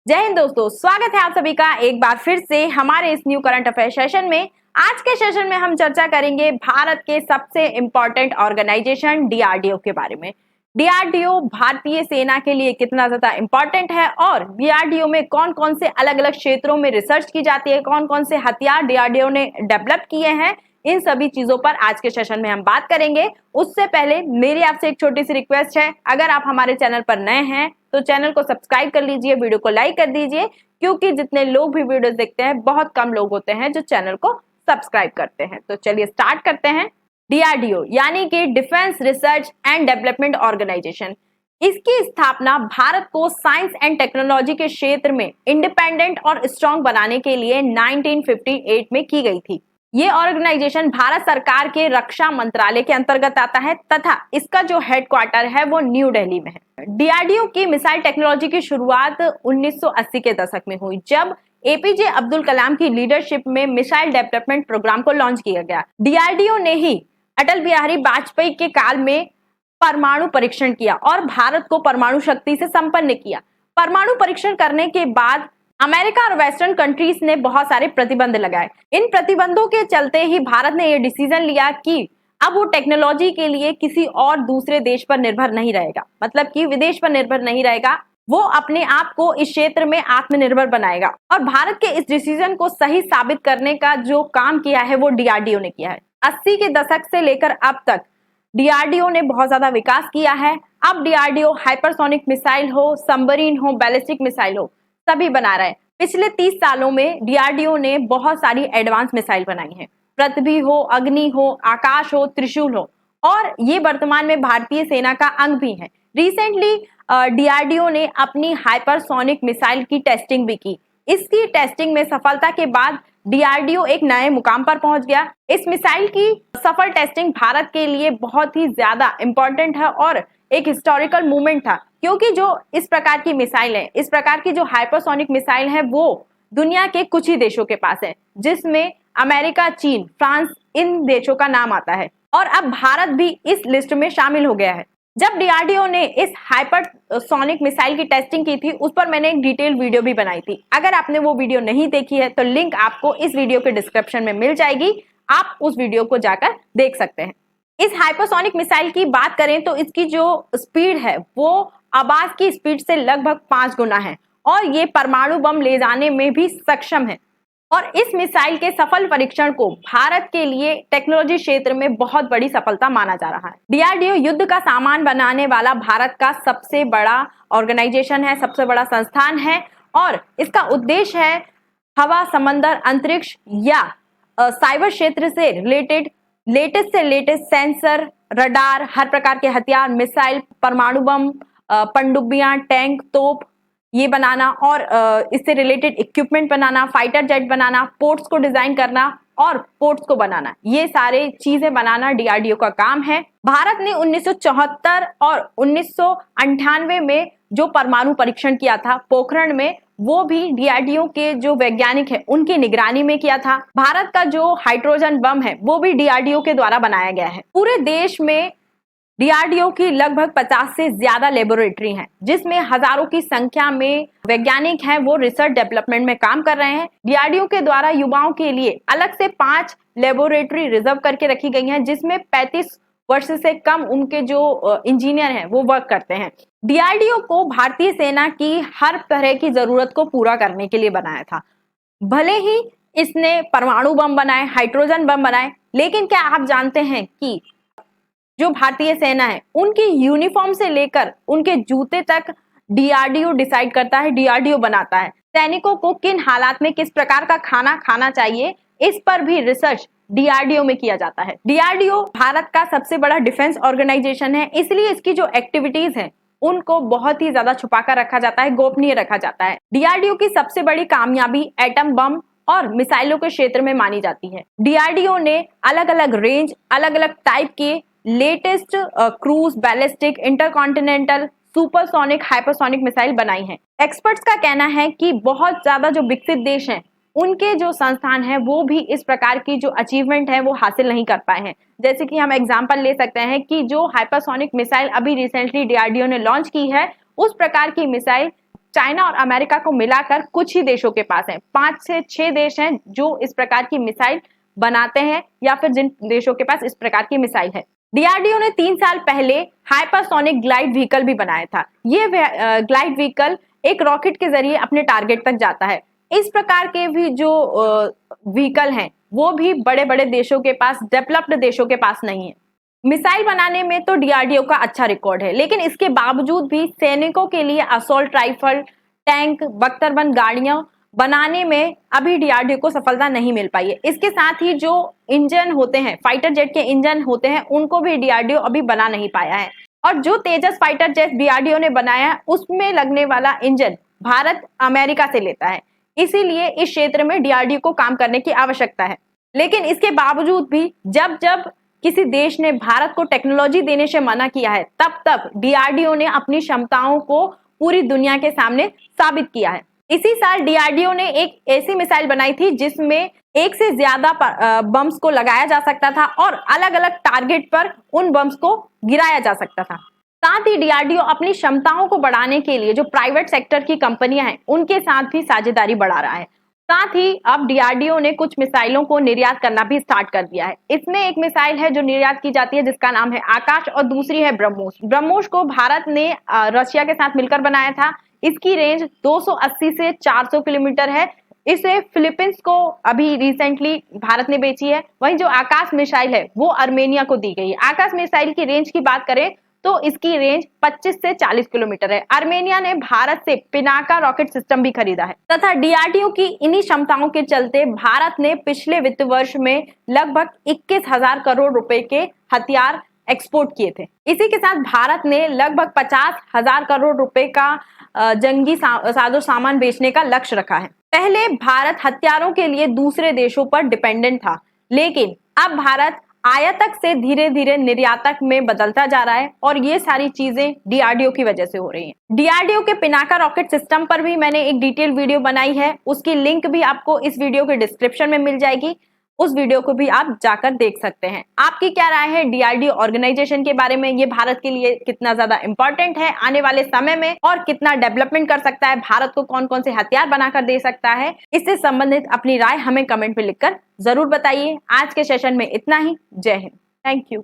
जय हिंद दोस्तों, स्वागत है आप सभी का एक बार फिर से हमारे इस न्यू करंट अफेयर सेशन में। आज के सेशन में हम चर्चा करेंगे भारत के सबसे इंपॉर्टेंट ऑर्गेनाइजेशन डीआरडीओ के बारे में। डीआरडीओ भारतीय सेना के लिए कितना ज्यादा इंपॉर्टेंट है और डीआरडीओ में कौन कौन से अलग अलग क्षेत्रों में रिसर्च की जाती है, कौन कौन से हथियार डीआरडीओ ने डेवलप किए हैं, इन सभी चीजों पर आज के सेशन में हम बात करेंगे। उससे पहले मेरी आपसे एक छोटी सी रिक्वेस्ट है, अगर आप हमारे चैनल पर नए हैं तो चैनल को सब्सक्राइब कर लीजिए, वीडियो को लाइक कर दीजिए, क्योंकि जितने लोग भी वीडियोस देखते हैं बहुत कम लोग होते हैं जो चैनल को सब्सक्राइब करते हैं। तो चलिए स्टार्ट करते हैं। डीआरडीओ यानी कि defence research and development organisation, इसकी स्थापना भारत को साइंस एंड टेक्नोलॉजी के क्षेत्र में इंडिपेंडेंट और स्ट्रॉन्ग बनाने के लिए 1958 में की गई थी। ये ऑर्गेनाइजेशन भारत सरकार के रक्षा मंत्रालय के अंतर्गत आता है तथा इसका जो हेडक्वार्टर है वो न्यू दिल्ली में है। डीआरडीओ की मिसाइल टेक्नोलॉजी की शुरुआत 1980 के दशक में हुई, जब एपीजे अब्दुल कलाम की लीडरशिप में मिसाइल डेवलपमेंट प्रोग्राम को लॉन्च किया गया। डीआरडीओ ने ही अटल बिहारी वाजपेयी के काल में परमाणु परीक्षण किया और भारत को परमाणु शक्ति से संपन्न किया। परमाणु परीक्षण करने के बाद अमेरिका और वेस्टर्न कंट्रीज ने बहुत सारे प्रतिबंध लगाए। इन प्रतिबंधों के चलते ही भारत ने यह डिसीजन लिया कि अब वो टेक्नोलॉजी के लिए किसी और दूसरे देश पर निर्भर नहीं रहेगा, मतलब कि विदेश पर निर्भर नहीं रहेगा, वो अपने आप को इस क्षेत्र में आत्मनिर्भर बनाएगा। और भारत के इस डिसीजन को सही साबित करने का जो काम किया है वो डीआरडीओ ने किया है। 80 के दशक से लेकर अब तक डीआरडीओ ने बहुत ज्यादा विकास किया है। अब डीआरडीओ हाइपरसोनिक मिसाइल हो, सबमरीन हो, बैलिस्टिक मिसाइल हो, सभी बना रहे हैं। पिछले 30 सालों में डीआरडीओ ने बहुत सारी एडवांस मिसाइल बनाई हैं, पृथ्वी हो, अग्नि हो, आकाश हो, त्रिशूल हो, और ये वर्तमान में भारतीय सेना का अंग भी है। रिसेंटली डीआरडीओ ने अपनी हाइपरसोनिक मिसाइल की टेस्टिंग भी की। इसकी टेस्टिंग में सफलता के बाद डीआरडीओ एक नए मुकाम पर पहुंच गया। इस मिसाइल की सफल टेस्टिंग भारत के लिए बहुत ही ज्यादा इंपॉर्टेंट है और एक हिस्टोरिकल मूवमेंट था, क्योंकि जो इस प्रकार की मिसाइल है, इस प्रकार की जो हाइपरसोनिक मिसाइल है वो दुनिया के कुछ ही देशों के पास है, जिसमें अमेरिका, चीन, फ्रांस, इन देशों का नाम आता है और अब भारत भी इस लिस्ट में शामिल हो गया है। जब डीआरडीओ ने इस हाइपरसोनिक मिसाइल की टेस्टिंग की थी, उस पर मैंने एक डिटेल वीडियो भी बनाई थी। अगर आपने वो वीडियो नहीं देखी है तो लिंक आपको इस वीडियो के डिस्क्रिप्शन में मिल जाएगी, आप उस वीडियो को जाकर देख सकते हैं। इस हाइपरसोनिक मिसाइल की बात करें तो इसकी जो स्पीड है वो आवाज की स्पीड से लगभग 5 गुना है और ये परमाणु बम ले जाने में भी सक्षम है। और इस मिसाइल के सफल परीक्षण को भारत के लिए टेक्नोलॉजी क्षेत्र में बहुत बड़ी सफलता माना जा रहा है। डीआरडीओ युद्ध का सामान बनाने वाला भारत का सबसे बड़ा ऑर्गेनाइजेशन है, सबसे बड़ा संस्थान है और इसका उद्देश्य है हवा, समंदर, अंतरिक्ष या साइबर क्षेत्र से रिलेटेड लेटेस्ट से लेटेस्ट सेंसर, रडार, हर प्रकार के हथियार, मिसाइल, परमाणु बम, पनडुब्बियां, टैंक, तोप ये बनाना और इससे रिलेटेड इक्विपमेंट बनाना, फाइटर जेट बनाना, पोर्ट्स को डिजाइन करना और पोर्ट्स को बनाना, ये सारे चीजें बनाना डीआरडीओ का काम है। भारत ने 1974 और 1998 में जो परमाणु परीक्षण किया था पोखरण में, वो भी डीआरडीओ के जो वैज्ञानिक है उनकी निगरानी में किया था। भारत का जो हाइड्रोजन बम है वो भी डीआरडीओ के द्वारा बनाया गया है। पूरे देश में डीआरडीओ की लगभग 50 से ज्यादा लेबोरेटरी हैं, जिसमें हजारों की संख्या में वैज्ञानिक हैं, वो रिसर्च डेवलपमेंट में काम कर रहे हैं। डीआरडीओ के द्वारा युवाओं के लिए अलग से 5 लेबोरेटरी रिजर्व करके रखी गई हैं, जिसमें 35 वर्ष से कम उनके जो इंजीनियर हैं वो वर्क करते हैं। डीआरडीओ को भारतीय सेना की हर तरह की जरूरत को पूरा करने के लिए बनाया था। भले ही इसने परमाणु बम बनाए, हाइड्रोजन बम बनाए, लेकिन क्या आप जानते हैं कि जो भारतीय सेना है उनकी यूनिफॉर्म से लेकर उनके जूते तक डीआरडीओ डिसाइड करता है, डीआरडीओ बनाता है। सैनिकों को किन हालात में किस प्रकार का खाना खाना चाहिए, इस पर भी रिसर्च डीआरडीओ में किया जाता है। डीआरडीओ भारत का सबसे बड़ा डिफेंस ऑर्गेनाइजेशन है, इसलिए इसकी जो एक्टिविटीज हैं उनको बहुत ही ज्यादा छुपा कर रखा जाता है, गोपनीय रखा जाता है। डीआरडीओ की सबसे बड़ी कामयाबी एटम बम और मिसाइलों के क्षेत्र में मानी जाती है। डीआरडीओ ने अलग अलग रेंज, अलग अलग टाइप के latest cruise, ballistic, intercontinental, supersonic, hypersonic missile बनाई हैं। एक्सपर्ट्स का कहना है कि बहुत ज्यादा जो विकसित देश हैं उनके जो संस्थान है वो भी इस प्रकार की जो अचीवमेंट है वो हासिल नहीं कर पाए हैं। जैसे कि हम एग्जांपल ले सकते हैं कि जो हाइपरसोनिक मिसाइल अभी रिसेंटली डीआरडीओ ने लॉन्च की है, उस प्रकार की मिसाइल चाइना और अमेरिका को मिलाकर कुछ ही देशों के पास है। 5 से 6 देश हैं जो इस प्रकार की मिसाइल बनाते हैं या फिर जिन देशों के पास इस प्रकार की मिसाइल है। डीआरडीओ ने 3 साल पहले हाइपरसोनिक ग्लाइड व्हीकल भी बनाया था। ये ग्लाइड व्हीकल एक रॉकेट के जरिए अपने टारगेट तक जाता है। इस प्रकार के भी जो व्हीकल हैं वो भी बड़े बड़े देशों के पास, डेवलप्ड देशों के पास नहीं है। मिसाइल बनाने में तो डीआरडीओ का अच्छा रिकॉर्ड है, लेकिन इसके बावजूद भी सैनिकों के लिए असॉल्ट राइफल, टैंक, बख्तरबंद गाड़ियां बनाने में अभी डीआरडीओ को सफलता नहीं मिल पाई है। इसके साथ ही जो इंजन होते हैं, फाइटर जेट के इंजन होते हैं, उनको भी डीआरडीओ अभी बना नहीं पाया है। और जो तेजस फाइटर जेट डीआरडीओ ने बनाया है उसमें लगने वाला इंजन भारत अमेरिका से लेता है। इसीलिए इस क्षेत्र में डीआरडीओ को काम करने की आवश्यकता है। लेकिन इसके बावजूद भी जब जब किसी देश ने भारत को टेक्नोलॉजी देने से मना किया है, तब तब डीआरडीओ ने अपनी क्षमताओं को पूरी दुनिया के सामने साबित किया है। इसी साल डीआरडीओ ने एक ऐसी मिसाइल बनाई थी जिसमें एक से ज्यादा बम्स को लगाया जा सकता था और अलग अलग टारगेट पर उन बम्स को गिराया जा सकता था। साथ ही डीआरडीओ अपनी क्षमताओं को बढ़ाने के लिए जो प्राइवेट सेक्टर की कंपनियां हैं उनके साथ भी साझेदारी बढ़ा रहा है। साथ ही अब डीआरडीओ ने कुछ मिसाइलों को निर्यात करना भी स्टार्ट कर दिया है। इसमें एक मिसाइल है जो निर्यात की जाती है जिसका नाम है आकाश और दूसरी है ब्रह्मोस। ब्रह्मोस को भारत ने रशिया के साथ मिलकर बनाया था। इसकी रेंज 280 से 400 किलोमीटर है। इसे फिलीपींस को अभी रिसेंटली भारत ने बेची है। वहीं जो आकाश मिसाइल है वो अर्मेनिया को दी गई है। आकाश मिसाइल की रेंज की बात करें तो इसकी रेंज 25 से 40 किलोमीटर है। अर्मेनिया ने भारत से पिनाका रॉकेट सिस्टम भी खरीदा है। तथा डीआरडीओ की इन्हीं क्षमताओं के चलते भारत ने पिछले वित्त वर्ष में लगभग 21,000 करोड़ रुपए के हथियार एक्सपोर्ट किए थे। इसी के साथ भारत ने लगभग 50,000 करोड़ रुपए का जंगी साजो सामान बेचने का लक्ष्य रखा है। पहले भारत हथियारों के लिए दूसरे देशों पर डिपेंडेंट था, लेकिन अब भारत आयातक से धीरे धीरे निर्यातक में बदलता जा रहा है और ये सारी चीजें डीआरडीओ की वजह से हो रही हैं। डीआरडीओ के पिनाका रॉकेट सिस्टम पर भी मैंने एक डिटेल वीडियो बनाई है, उसकी लिंक भी आपको इस वीडियो के डिस्क्रिप्शन में मिल जाएगी। उस वीडियो को भी आप जाकर देख सकते हैं। आपकी क्या राय है डीआरडीओ ऑर्गेनाइजेशन के बारे में? ये भारत के लिए कितना ज्यादा इंपॉर्टेंट है आने वाले समय में और कितना डेवलपमेंट कर सकता है, भारत को कौन कौन से हथियार बनाकर दे सकता है? इससे संबंधित अपनी राय हमें कमेंट में लिखकर जरूर बताइए। आज के सेशन में इतना ही। जय हिंद। Thank you.